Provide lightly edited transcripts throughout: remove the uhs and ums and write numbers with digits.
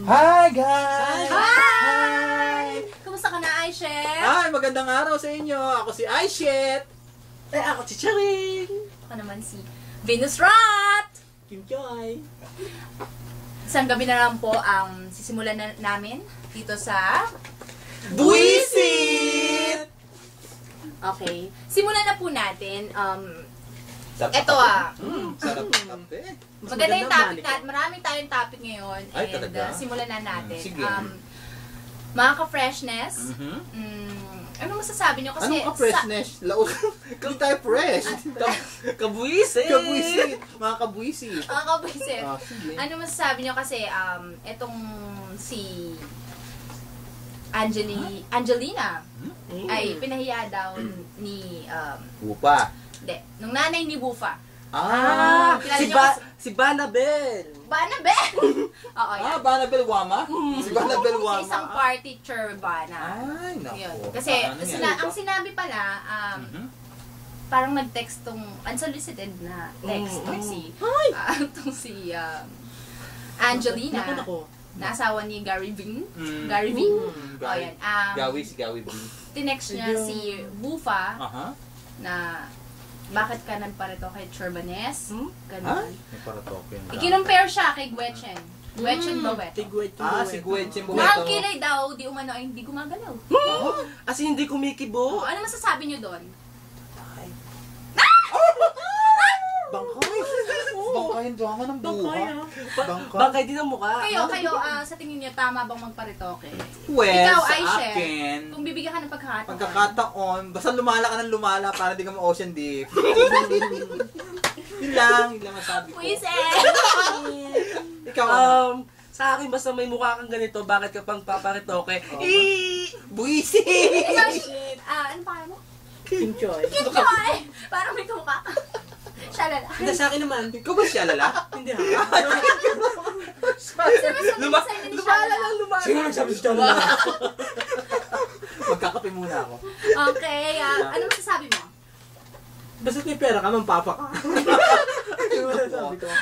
Hi guys! Hi! Kumusta ka na, Aishet? Hi! Magandang araw sa inyo! Ako si Aishet! Ako si Charing! Ako naman si Venus Rat! Kim Joy! Isang gabi na lang po ang sisimulan namin dito sa... Buwisit! Okay. Simulan na po natin. Sarap Eto Sarap ng kape. maganda yung topic natin. Maraming tayong topic ngayon. Ay, And talaga? simulan na natin. Sige. Mga ka-freshness, ano masasabi nyo? Kasi Anong ka-freshness? Kung tayo fresh! Kabuisit! Kabuisit! Mga kabuisit! Mga kabwisit. Sige. Ano masasabi nyo? Kasi etong si Angelina ay pinahiya daw ni Upa. hindi, nung nanay ni Bufa. Kilala Si niyo Si Banabel! Banabel! Oo, yan. Banabel Wama? Si Banabel Sa Wama. isang party Bana. Ay, naku. Yun. Kasi Paano yan? ang sinabi pala, parang nag-text tong unsolicited na text tong si Angelina. Naku. Na asawa ni Gary Ving. Gary Ving. O yan. Si Gawi B. Tinext niya si Bufa Aha. na bakit ka nagparito kay Churbanes? Ganun. May paratoke. Ikinumpare siya kay Gretchen. Gretchen Boweto. Si Gretchen Na ang Boweto. kilay daw, di umano ay hindi gumagalaw. As in, hindi kumikibo. Ano masasabi niyo doon? Bangkay! Bangkay yung drama ng buha. Bangkay. Bangkay din ang mukha. Kayo, sa tingin niyo, tama bang magparitoke? Well, Ikaw, sa Aisha, akin, kung bibigyan ka ng pagkakataon. pagkakataon, basta lumala ka ng lumala para di ka ma-ocean deep. Yun lang masabi ko. Puiset! Ikaw, ano? Sa akin, basta may mukha kang ganito, bakit ka pang paparitoke? Buwisi! Ano pa mo? Kim Joy. Kim Joy! Parang may kamukha ka. Siya lala. Hindi, sa akin naman. Ikaw ba siya lala? Hindi ha. Lumala lang, lumala. Sino nagsabi siya lala? Magkakape muna ako. Okay, ano masasabi mo? Basta may pera ka, mampapa ka.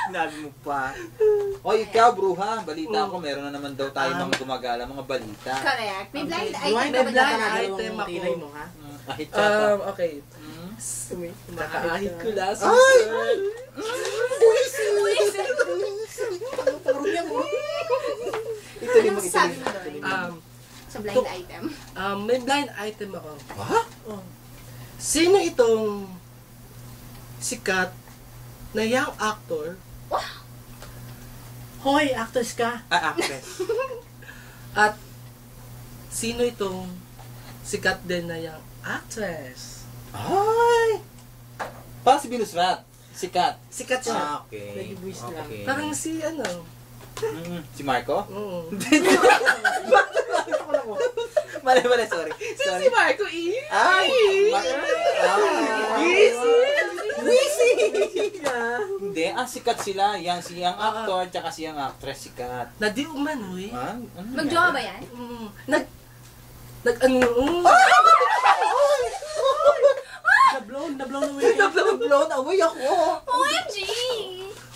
Sinabi mo pa. O ikaw, bruha, balita ko, meron na naman daw tayo mga gumagala, mga balita. Correct. May blind Okay. item May ba blind dyan? item ako. Ahit siya Okay. Nakahit ko last. Ay! Puiset! Ito Ano rin masasabi mo doon? Sa blind item? May blind item ako. Ha? Sino itong sikat na young actor? Hoy, actress ka. Actress. At sino itong sikat din na young actress? Ay! Parang si Venus Rat. Sikat. Sikat siya. Okay. Nag-voice lang. Okay. Parang si ano? Si Marco? Oo. Mali, sorry. Si Marco E. Ay! Wisi! Hindi, sikat sila. Si young actor, tsaka si young actress, sikat. Na di umano eh. Ano Magjowa ba yan? Nablown away. Blown away ako. OMG!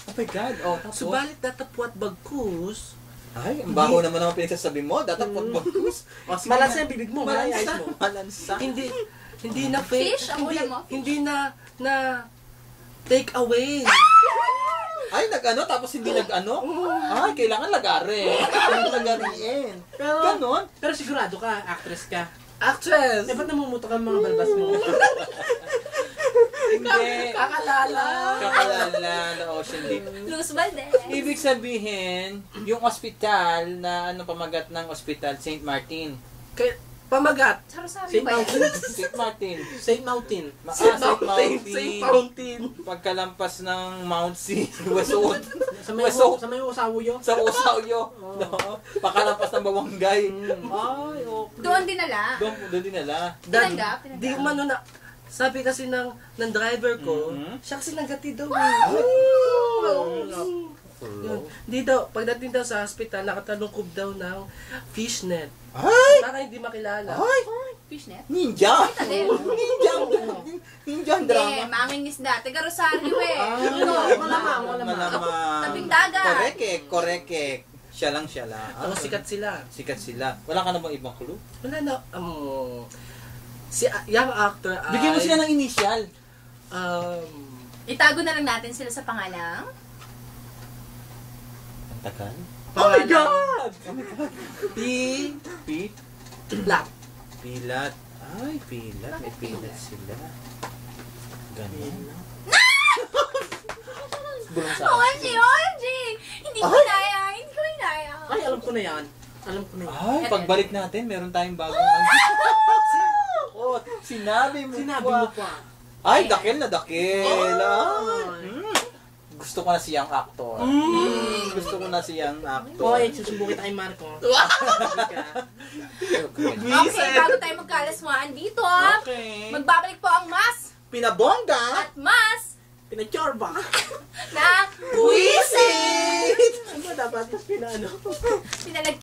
Oh my God. Oh, tapos. Subalit datapwat bagkus. Ay, ang baho naman ang pinagsasabi mo. Datapot bagkus. Malansa yung bibig mo. Ayos mo. Malansa. Hindi na fake. Fish? Ang ulam mo? Hindi na take away. Ay, tapos hindi nag-ano? Ay, kailangan lagare. Kailangan lagariin. Ganon. Pero sigurado ka, actress ka. Actress! Ba't namumuto ka ng mga balbas mo? Hindi. Kakalala. Kakalala na ocean deep. Luz Valdez. Ibig sabihin, yung ospital na pamagat ng ospital, St. Martin. Pamagat. Sabi St. ba yan? Mountain. St. Martin. St. Mountain. St. Saint Fountain. Pagkalampas ng Mount C, Westwood. Sa may usawo yun. Sa Usauyo. No? Pagkalampas ng Bawangay. Ay, okay. Doon dinala. Doon dinala. Pinanggap. Di umano na. Sabi kasi ng driver ko, siya kasi nagati daw eh. Yun. Di daw, pagdating daw sa hospital, nakatalungkob daw ng fishnet. Ay! Para hindi makilala. Ay! Fishnet? Ninja! Kita din. Ninja ang drama. Hindi, manging isda. Taga Rosario eh. Malamang. Tabing dagat. Korekek. Siya lang. Tapos sikat sila. Sikat sila. Wala ka namang ibang clue? Wala na, si young actor ay... Bigyan mo sila ng initial. Itago na lang natin sila sa pangalang. Ang tagal. Oh my God! Pete? Black. Pilat. Ay, pilat. May pilat sila. Ganun. Bulong sa OMG! Hindi ko kinaya. Ay, alam ko na yan. Ay, pagbalik natin, meron tayong bagong Oh, sinabi mo pa. Ay, dakil na dakil. Gusto ko na siyang actor. Gusto ko na siyang actor. Hoy, susubukin tayo Marco. Okay, bago tayo magkalaswaan dito, Okay. magbabalik po ang mas Pinabongga! at mas Pinachorba. na Wisit! Ano dapat? Pinano? pinalag